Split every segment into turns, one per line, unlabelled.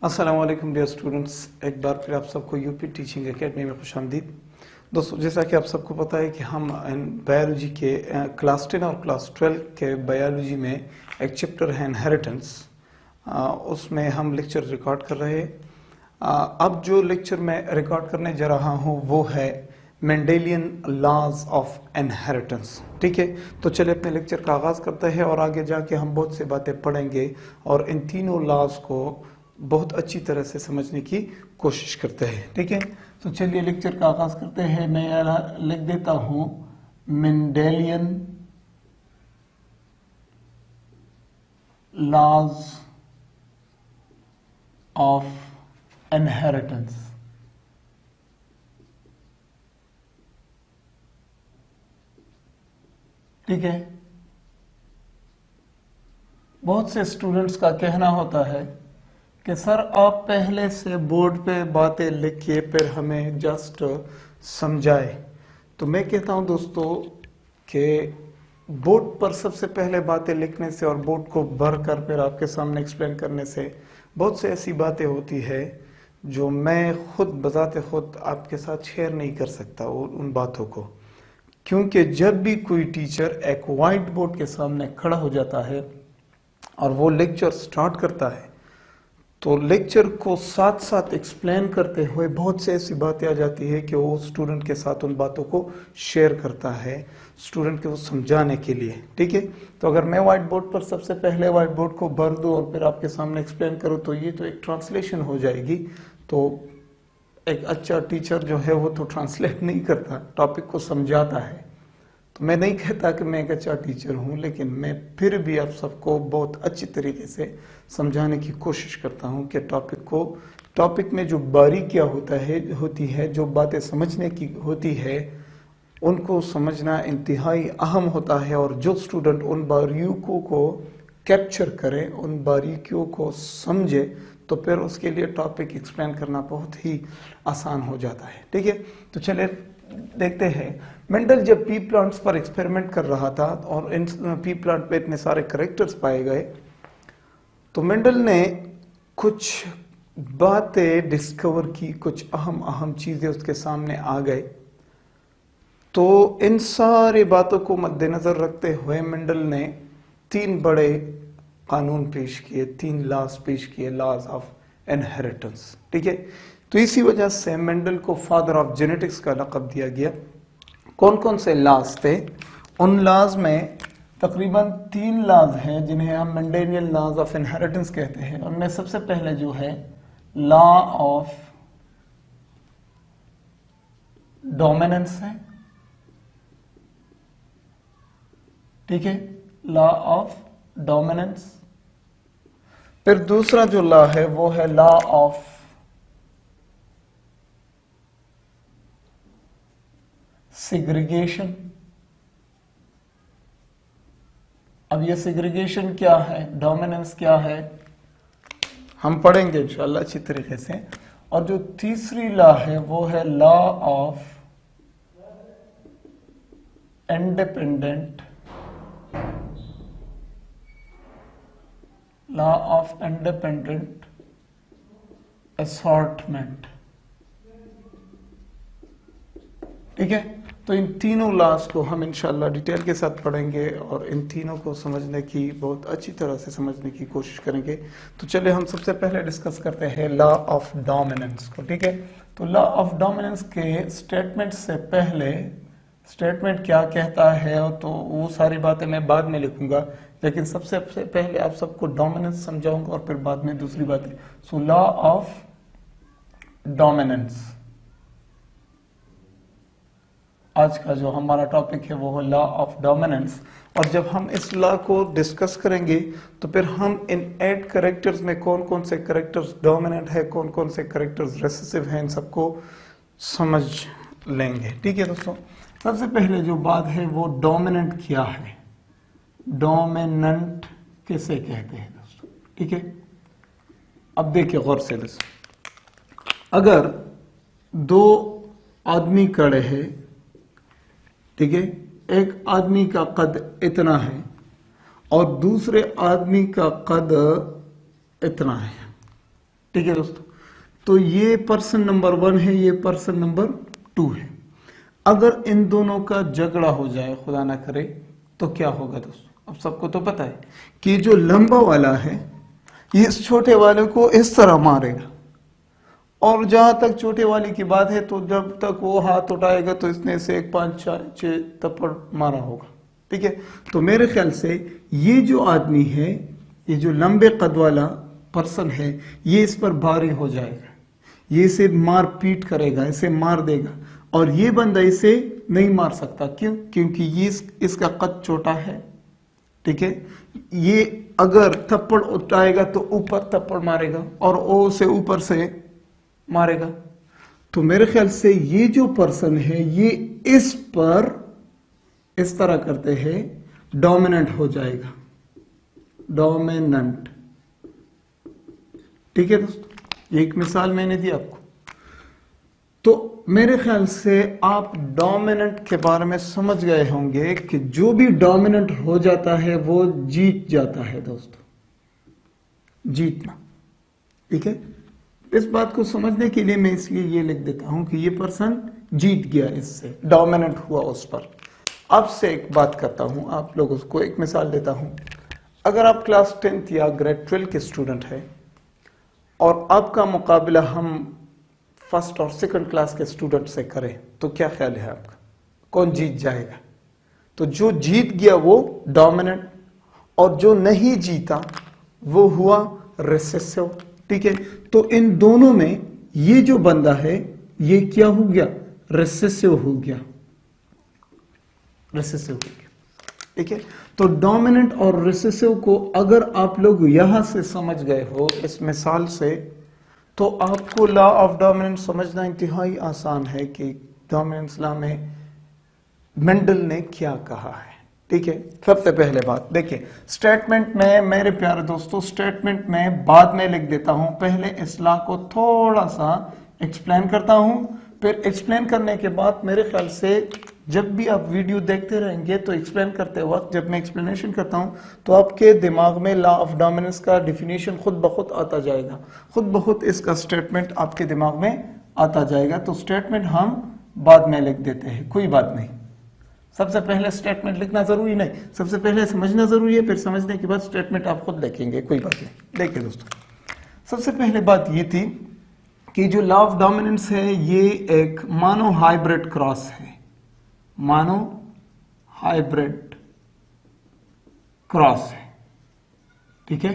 अस्सलाम वालेकुम dear students, एक बार फिर आप सबको यूपी टीचिंग एकेडमी में खुशामदीद। दोस्तों, जैसा कि आप सबको पता है कि हम बायोलॉजी के क्लास 10 और क्लास 12 के बायोलॉजी में एक चैप्टर है इनहेरिटेंस, उसमें हम लेक्चर रिकॉर्ड कर रहे हैं। अब जो लेक्चर मैं रिकॉर्ड करने जा रहा हूँ वो है मेंडेलियन लॉज ऑफ इनहेरिटेंस। ठीक है, तो चलिए अपने लेक्चर का आगाज़ करते हैं और आगे जाके हम बहुत सी बातें पढ़ेंगे और इन तीनों लॉज को बहुत अच्छी तरह से समझने की कोशिश करते हैं। ठीक है, तो चलिए लेक्चर का आगाज करते हैं। मैं यहाँ लिख देता हूं मेंडेलियन लॉज ऑफ इनहेरिटेंस। ठीक है, बहुत से स्टूडेंट्स का कहना होता है कि सर आप पहले से बोर्ड पे बातें लिखिए फिर हमें जस्ट समझाए। तो मैं कहता हूं दोस्तों कि बोर्ड पर सबसे पहले बातें लिखने से और बोर्ड को भर कर फिर आपके सामने एक्सप्लेन करने से बहुत से ऐसी बातें होती है जो मैं खुद बजाते खुद आपके साथ शेयर नहीं कर सकता उन बातों को, क्योंकि जब भी कोई टीचर एक वाइट बोर्ड के सामने खड़ा हो जाता है और वो लेक्चर स्टार्ट करता है तो लेक्चर को साथ साथ एक्सप्लेन करते हुए बहुत से ऐसी बातें आ जाती है कि वो स्टूडेंट के साथ उन बातों को शेयर करता है स्टूडेंट को समझाने के लिए। ठीक है, तो अगर मैं व्हाइट बोर्ड पर सबसे पहले व्हाइट बोर्ड को भर दूं और फिर आपके सामने एक्सप्लेन करूं तो ये तो एक ट्रांसलेशन हो जाएगी। तो एक अच्छा टीचर जो है वो तो ट्रांसलेट नहीं करता, टॉपिक को समझाता है। तो मैं नहीं कहता कि मैं एक अच्छा टीचर हूं, लेकिन मैं फिर भी आप सबको बहुत अच्छी तरीके से समझाने की कोशिश करता हूं कि टॉपिक में जो बारीकियां होती है, जो बातें समझने की होती है, उनको समझना इंतहाई अहम होता है। और जो स्टूडेंट उन बारीकियों को कैप्चर करे, उन बारीकियों को समझे, तो फिर उसके लिए टॉपिक एक्सप्लेन करना बहुत ही आसान हो जाता है। ठीक है, तो चलिए देखते हैं। मेंडल जब पी प्लांट्स पर एक्सपेरिमेंट कर रहा था और इन पी प्लांट पे इतने सारे करेक्टर्स पाए गए, तो मेंडल ने कुछ बातें डिस्कवर की, कुछ अहम चीजें उसके सामने आ गए। तो इन सारी बातों को मद्देनजर रखते हुए मेंडल ने 3 बड़े कानून पेश किए, 3 लॉज पेश किए, लॉज ऑफ इनहेरिटेंस। ठीक है, तो इसी वजह से मेंडल को फादर ऑफ जेनेटिक्स का लक़ब दिया गया। कौन कौन से लॉज थे? उन लॉज में तकरीबन 3 लॉज हैं जिन्हें हम मेंडेलियन लॉज ऑफ इनहेरिटेंस कहते हैं। उनमें सबसे पहले जो है लॉ ऑफ डोमिनेंस है। ठीक है, लॉ ऑफ डोमिनेंस। फिर दूसरा जो लॉ है वो है लॉ ऑफ सेग्रीगेशन। अब ये सेग्रीगेशन क्या है, डोमिनेंस क्या है, हम पढ़ेंगे इंशाल्लाह अच्छी तरीके से। और जो तीसरी लॉ है वो है law of independent, law of independent assortment. ठीक है, तो इन तीनों लॉज को हम इंशाल्लाह डिटेल के साथ पढ़ेंगे और इन तीनों को समझने की, बहुत अच्छी तरह से समझने की कोशिश करेंगे। तो चलिए हम सबसे पहले डिस्कस करते हैं लॉ ऑफ डोमिनेंस को। ठीक है, तो लॉ ऑफ डोमिनेंस के स्टेटमेंट से पहले स्टेटमेंट क्या कहता है तो वो सारी बातें मैं बाद में लिखूंगा, लेकिन सबसे पहले आप सबको डोमिनेंस समझाऊंगा और फिर बाद में दूसरी बातें। सो लॉ ऑफ डोमिनेंस, आज का जो हमारा टॉपिक है वो है लॉ ऑफ डोमिनेंस। और जब हम इस लॉ को डिस्कस करेंगे तो फिर हम इन 8 कैरेक्टर्स में कौन कौन से कैरेक्टर्स डोमिनेंट है, कौन कौन से कैरेक्टर्स रिसेसिव हैं, इन सबको समझ लेंगे। ठीक है दोस्तों, सबसे पहले जो बात है वो डोमिनेंट क्या है, डोमिनेंट किसे कहते हैं दोस्तों। ठीक है, अब देखिए गौर से दोस्तों, अगर 2 आदमी खड़े हैं, ठीक है, एक आदमी का कद इतना है और दूसरे आदमी का कद इतना है। ठीक है दोस्तों, तो ये पर्सन नंबर 1 है, ये पर्सन नंबर 2 है। अगर इन दोनों का झगड़ा हो जाए, खुदा ना करे, तो क्या होगा दोस्तों? अब सबको तो पता है कि जो लंबा वाला है ये इस छोटे वाले को इस तरह मारेगा, और जहां तक छोटे वाले की बात है तो जब तक वो हाथ उठाएगा तो इसने से 1 5 6 थप्पड़ मारा होगा। ठीक है, तो मेरे ख्याल से ये जो आदमी है, ये जो लंबे कद वाला पर्सन है, ये इस पर भारी हो जाएगा, ये इसे मार पीट करेगा, इसे मार देगा, और ये बंदा इसे नहीं मार सकता। क्यों? क्योंकि ये इसका कद छोटा है। ठीक है, ये अगर थप्पड़ उठाएगा तो ऊपर थप्पड़ मारेगा और ओ से ऊपर से मारेगा। तो मेरे ख्याल से ये जो पर्सन है ये इस पर इस तरह करते हैं, डोमिनेंट हो जाएगा, डोमिनेंट। ठीक है दोस्तों, एक मिसाल मैंने दी आपको। तो मेरे ख्याल से आप डोमिनेंट के बारे में समझ गए होंगे कि जो भी डोमिनेंट हो जाता है वो जीत जाता है दोस्तों, जीतना। ठीक है, इस बात को समझने के लिए मैं इसलिए ये लिख देता हूं कि ये पर्सन जीत गया, इससे डोमिनेंट हुआ उस पर। अब से एक बात करता हूं, आप लोगों को एक मिसाल देता हूं। अगर आप क्लास 10th या ग्रेड 12 के स्टूडेंट हैं और आपका मुकाबला हम फर्स्ट और सेकंड क्लास के स्टूडेंट से करें, तो क्या ख्याल है आपका, कौन जीत जाएगा? तो जो जीत गया वो डोमिनेंट, और जो नहीं जीता वो हुआ रिसेसिव। ठीक है, तो इन दोनों में ये जो बंदा है ये क्या हो गया? रिसेसिव हो गया, रिसेसिव हो गया। ठीक है, तो डोमिनेंट और रिसेसिव को अगर आप लोग यहां से समझ गए हो इस मिसाल से, तो आपको लॉ ऑफ डोमिनेंस समझना इंतहाई आसान है कि डोमिनेंस लॉ में मेंडल ने क्या कहा है। ठीक है, सबसे पहले बात देखिए, स्टेटमेंट में मेरे प्यारे दोस्तों, स्टेटमेंट में बाद में लिख देता हूं, पहले इस लॉ को थोड़ा सा एक्सप्लेन करता हूं, फिर एक्सप्लेन करने के बाद मेरे ख्याल से जब भी आप वीडियो देखते रहेंगे तो एक्सप्लेन करते वक्त जब मैं एक्सप्लेनेशन करता हूं तो आपके दिमाग में लॉ ऑफ डोमिनेंस का डिफिनीशन खुद ब खुद आता जाएगा, खुद ब खुद इसका स्टेटमेंट आपके दिमाग में आता जाएगा। तो स्टेटमेंट हम बाद में लिख देते हैं, कोई बात नहीं। सबसे पहले स्टेटमेंट लिखना जरूरी नहीं, सबसे पहले समझना जरूरी है, फिर समझने के बाद स्टेटमेंट आप खुद लिखेंगे, कोई बात नहीं। देखिए दोस्तों, सबसे पहले बात ये थी कि जो लॉ ऑफ डोमिनेंस है ये एक मानो हाइब्रिड क्रॉस है, मानो हाइब्रिड क्रॉस है। ठीक है,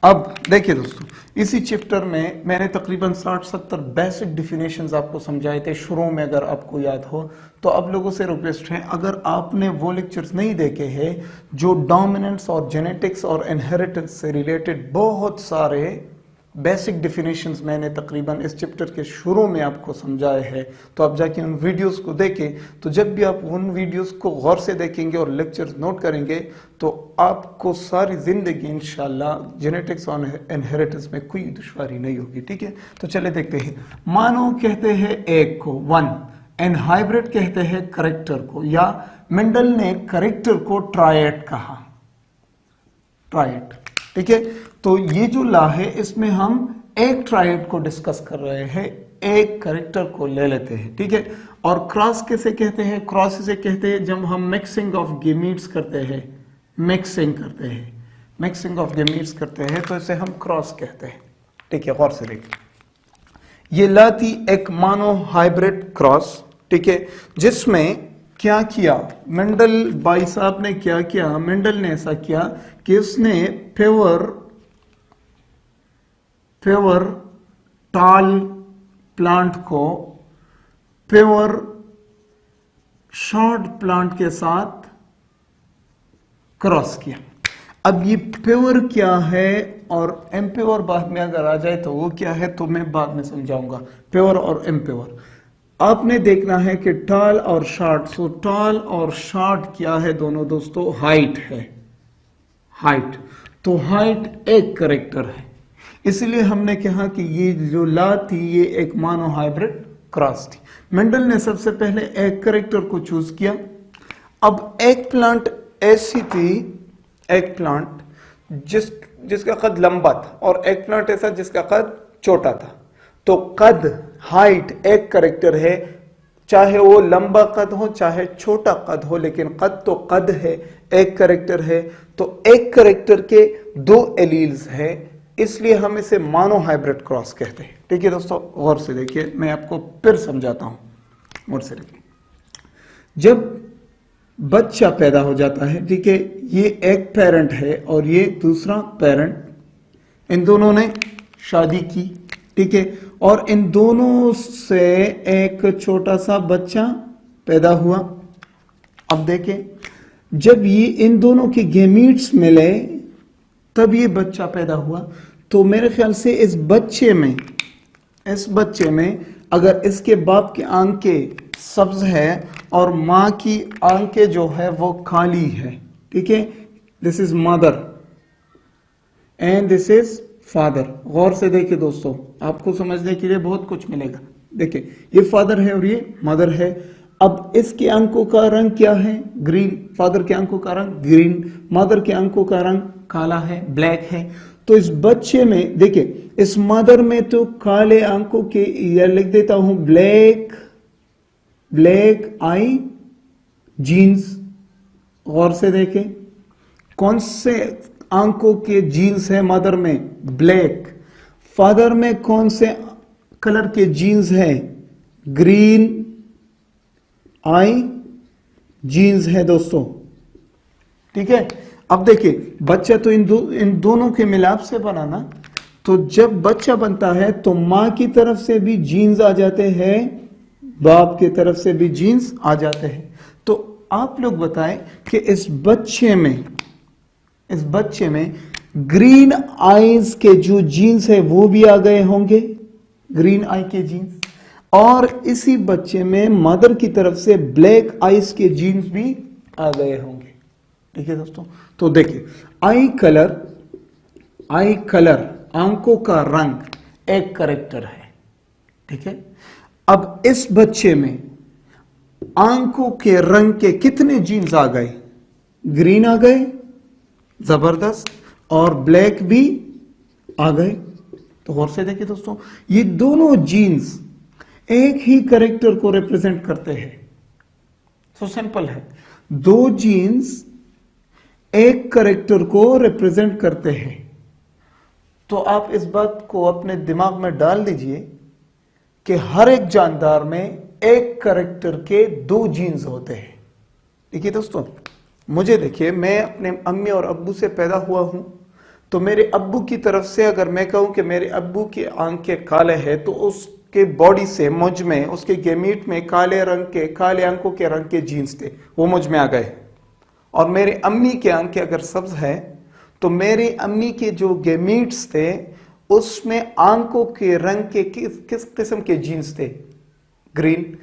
अब देखिए दोस्तों, इसी चैप्टर में मैंने तकरीबन 60-70 बेसिक डिफिनेशंस आपको समझाए थे शुरू में, अगर आपको याद हो तो। अब लोगों से रिक्वेस्ट है, अगर आपने वो लेक्चर्स नहीं देखे हैं जो डोमिनेंस और जेनेटिक्स और इनहेरिटेंस से रिलेटेड बहुत सारे बेसिक डिफिनेशंस मैंने तकरीबन इस चैप्टर के शुरू में आपको समझाए हैं, तो आप जाके उन वीडियोस को देखें। तो जब भी आप उन वीडियोस को गौर से देखेंगे और लेक्चर्स नोट करेंगे तो आपको सारी जिंदगी इंशाल्लाह जेनेटिक्स और इनहेरिटेंस में कोई दुश्वारी नहीं होगी। ठीक है, तो चले देखते हैं। मानो कहते हैं एक को 1, एंड हाइब्रिड कहते हैं करेक्टर को, या मेंडल ने करेक्टर को ट्रायड कहा, ट्रायड। ठीक है, तो ये जो लॉ है इसमें हम एक ट्रायड को डिस्कस कर रहे हैं, एक करेक्टर को ले लेते हैं। ठीक है, और क्रॉस कैसे कहते हैं? क्रॉस से कहते हैं जब हम मिक्सिंग ऑफ गेमीट्स करते हैं, मिक्सिंग करते हैं, मिक्सिंग ऑफ गेमीट्स करते हैं, तो इसे हम क्रॉस कहते हैं। ठीक है, गौर से देखिए, ये लॉ थी एक मानो हाइब्रिड क्रॉस। ठीक है, जिसमें क्या किया मेंडल भाई साहब ने, क्या किया मेंडल ने? ऐसा किया कि उसने फेवर टाल प्लांट को फेवर शॉर्ट प्लांट के साथ क्रॉस किया। अब ये फेवर क्या है और एम्पेवर बाद में अगर आ जाए तो वो क्या है, तो मैं बाद में समझाऊंगा। फेवर और एम्पेवर आपने देखना है कि टॉल और शॉर्ट। सो टॉल और शॉर्ट क्या है दोनों दोस्तों? हाइट है, हाइट। तो हाइट एक करेक्टर है, इसलिए हमने कहा कि ये जो लॉ थी ये एक मानो हाइब्रिड क्रॉस थी। मेंडल ने सबसे पहले एक करेक्टर को चूज किया। अब एक प्लांट ऐसी थी, एक प्लांट जिसका कद लंबा था, और एक प्लांट ऐसा जिसका कद छोटा था। तो कद, हाइट एक करेक्टर है, चाहे वो लंबा कद हो चाहे छोटा कद हो, लेकिन कद तो कद है, एक करेक्टर है। तो एक करेक्टर के दो एलील्स हैं, इसलिए हम इसे मोनो हाइब्रिड क्रॉस कहते हैं। ठीक है दोस्तों, गौर से देखिए, मैं आपको फिर समझाता हूं, गौर से देखिए। जब बच्चा पैदा हो जाता है, ठीक है, ये एक पेरेंट है और ये दूसरा पेरेंट, इन दोनों ने शादी की, ठीक है, और इन दोनों से एक छोटा सा बच्चा पैदा हुआ। अब देखें, जब ये इन दोनों के गेमीट्स मिले तब ये बच्चा पैदा हुआ। तो मेरे ख्याल से इस बच्चे में अगर इसके बाप की आंखें सब्ज है और माँ की आंखें जो है वो काली है, ठीक है, this is mother and this is father. गौर से देखिए दोस्तों, आपको समझने के लिए बहुत कुछ मिलेगा। देखिए, ये फादर है और ये मदर है। अब इसके आंखों का रंग क्या है? ग्रीन। फादर के आंखों का रंग ग्रीन, मदर के आंखों का रंग काला है, ब्लैक है। तो इस बच्चे में देखिए, इस मदर में तो काले आंखों के, या लिख देता हूं ब्लैक आई जीन्स। गौर से देखें, कौन से आंखों के जीन्स है मदर में? ब्लैक। फादर में कौन से कलर के जीन्स है? ग्रीन आई जीन्स है दोस्तों, ठीक है। अब देखिए, बच्चा तो इन दोनों के मिलाप से बना ना। तो जब बच्चा बनता है तो मां की तरफ से भी जीन्स आ जाते हैं, बाप की तरफ से भी जीन्स आ जाते हैं। तो आप लोग बताएं कि इस बच्चे में ग्रीन आईज के जो जीन्स है वो भी आ गए होंगे, ग्रीन आई के जीन्स, और इसी बच्चे में मदर की तरफ से ब्लैक आईज के जीन्स भी आ गए होंगे। ठीक है दोस्तों, तो देखिए, आई कलर आंखों का रंग एक करेक्टर है, ठीक है। अब इस बच्चे में आंखों के रंग के कितने जीन्स आ गए? ग्रीन आ गए, जबरदस्त, और ब्लैक भी आ गए। तो गौर से देखिए दोस्तों, ये दोनों जीन्स एक ही कैरेक्टर को रिप्रेजेंट करते हैं। तो सिंपल है, दो जीन्स एक कैरेक्टर को रिप्रेजेंट करते हैं। तो आप इस बात को अपने दिमाग में डाल दीजिए कि हर एक जानदार में एक कैरेक्टर के दो जीन्स होते हैं। देखिए दोस्तों, मुझे देखिए, मैं अपने अम्मी और अब्बू से पैदा हुआ हूं। तो मेरे अब्बू की तरफ से अगर मैं कहूं कि मेरे अब्बू की आंखें काले हैं, तो उसके बॉडी से मुझ में, उसके गेमीट में काले आंखों के रंग के जीन्स थे, वो मुझ में आ गए। और मेरे अम्मी के आंखें अगर सब्ज है तो मेरी अम्मी के जो गेमीट्स थे उसमें आंखों के रंग के किस किस्म के जीन्स थे? ग्रीन।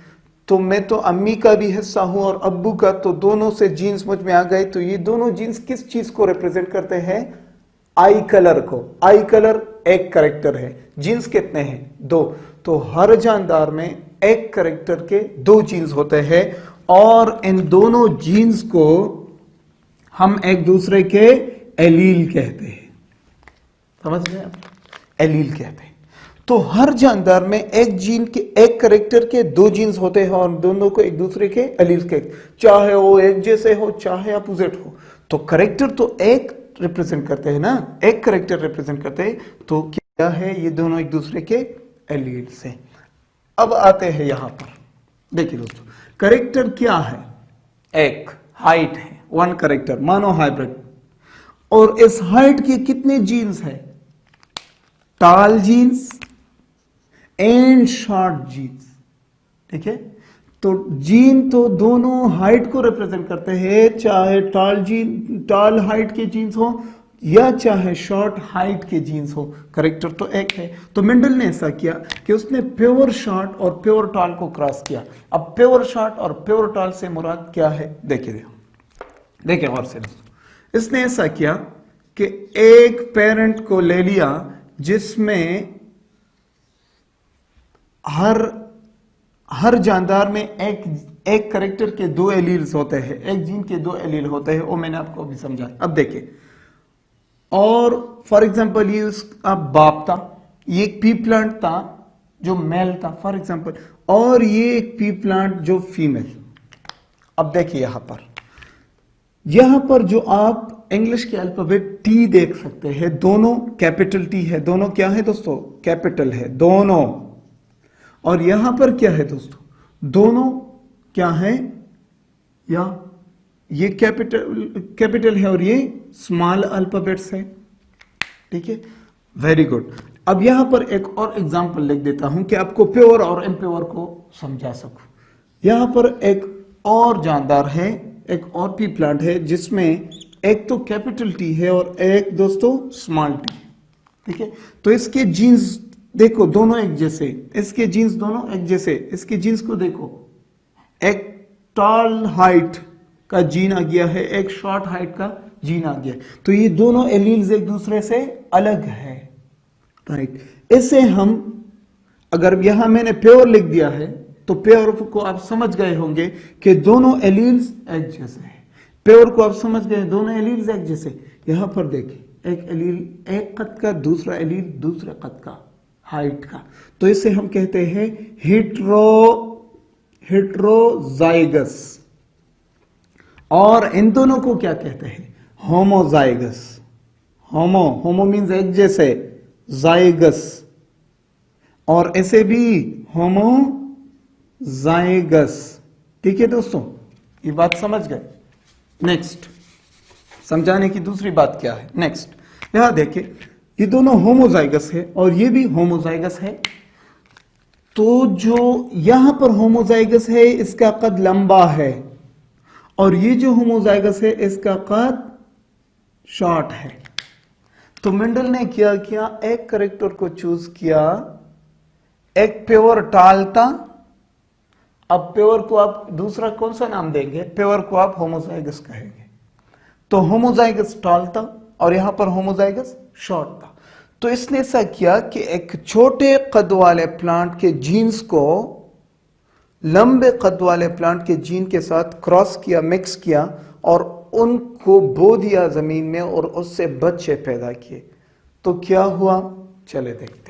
तो मैं तो अम्मी का भी हिस्सा हूं और अब्बू का, तो दोनों से जीन्स मुझ में आ गए। तो ये दोनों जीन्स किस चीज को रिप्रेजेंट करते हैं? आई कलर को। आई कलर एक कैरेक्टर है, जीन्स कितने हैं? दो। तो हर जानदार में एक कैरेक्टर के दो जीन्स होते हैं, और इन दोनों जीन्स को हम एक दूसरे के एलील कहते हैं। समझ गए आप? एलील कहते हैं। तो हर जानदार में एक जीन के, एक कैरेक्टर के दो जीन्स होते हैं, और दोनों को एक दूसरे के एलील के, चाहे वो एक जैसे हो चाहे अपोजिट हो। तो कैरेक्टर तो एक रिप्रेजेंट करते हैं ना, एक कैरेक्टर रिप्रेजेंट करते हैं। तो क्या है? ये दोनों एक दूसरे के एलील से। अब आते हैं यहां पर, देखिए दोस्तों, कैरेक्टर क्या है? एक हाइट है, वन कैरेक्टर, मानो हाइब्रिड। और इस हाइट के कितने जीन्स है? Tall genes and short genes, ठीक है। तो जीन तो दोनों हाइट को रिप्रेजेंट करते हैं, चाहे टॉल हाइट के जीन्स हो या चाहे शॉर्ट हाइट के जीन्स हो, कैरेक्टर तो एक है। तो मेंडल ने ऐसा किया कि उसने प्योर शॉर्ट और प्योर टॉल को क्रॉस किया। अब प्योर शॉर्ट और प्योर टॉल से मुराद क्या है? देखिए गौर से। इसने ऐसा किया कि एक पेरेंट को ले लिया जिसमें हर जानदार में एक कैरेक्टर के दो एलील्स होते हैं, एक जीन के दो एलील होते हैं, वो मैंने आपको अभी समझाया। अब देखिए, और फॉर एग्जांपल ये उसका बाप था, ये एक पी प्लांट था जो मेल था फॉर एग्जांपल, और ये एक पी प्लांट जो फीमेल। अब देखिए यहां पर जो आप इंग्लिश के अल्फाबेट टी देख सकते हैं, दोनों कैपिटल टी है, दोनों क्या है दोस्तों, कैपिटल है दोनों। और यहां पर क्या है दोस्तों, दोनों क्या है, या ये कैपिटल है और ये स्मॉल अल्फाबेट्स है, ठीक है, वेरी गुड। अब यहां पर एक और एग्जांपल लिख देता हूं कि आपको प्योर और इम्प्योर को समझा सकूं। यहां पर एक और जानदार है, एक और पी प्लांट है जिसमें एक तो कैपिटल टी है और एक दोस्तों स्मॉल टी, ठीक है। तो इसके जीन्स देखो दोनों एक जैसे, इसके जीन्स दोनों एक जैसे, इसके जीन्स को देखो, एक टॉल हाइट का जीन आ गया है, एक शॉर्ट हाइट का जीन आ गया है, तो ये दोनों एलील्स एक दूसरे से अलग है, राइट। इसे हम, अगर यहां मैंने प्योर लिख दिया है तो प्योर को आप समझ गए होंगे कि दोनों एलील्स एक जैसे हैं। प्योर को आप समझ गए, दोनों एलील्स एक जैसे। यहां पर देखिए एक एलील एक कद का, दूसरा एलील दूसरे कद का, हाइट का, तो इसे हम कहते हैं हेट्रोजाइगस। और इन दोनों को क्या कहते हैं, होमोजाइगस। होमो मीन्स एक जैसे, जाइगस, और ऐसे भी होमोजाइगस, ठीक है दोस्तों, ये बात समझ गए। नेक्स्ट समझाने की दूसरी बात क्या है, नेक्स्ट यहां देखिए ये दोनों होमोजाइगस है और ये भी होमोजाइगस है। तो जो यहां पर होमोजाइगस है इसका कद लंबा है और ये जो होमोजाइगस है इसका कद शॉर्ट है। तो मेंडल ने क्या किया, एक करेक्टर को चूज किया, एक प्योर टालता। अब प्योर को आप दूसरा कौन सा नाम देंगे, प्योर को आप होमोजाइगस कहेंगे। तो होमोजाइगस टॉल था और यहां पर होमोजाइगस शॉर्ट था। तो इसने ऐसा किया कि एक छोटे कद वाले प्लांट के जीन्स को लंबे कद वाले प्लांट के जीन के साथ क्रॉस किया, मिक्स किया और उनको बो दिया जमीन में और उससे बच्चे पैदा किए। तो क्या हुआ, चले देखते।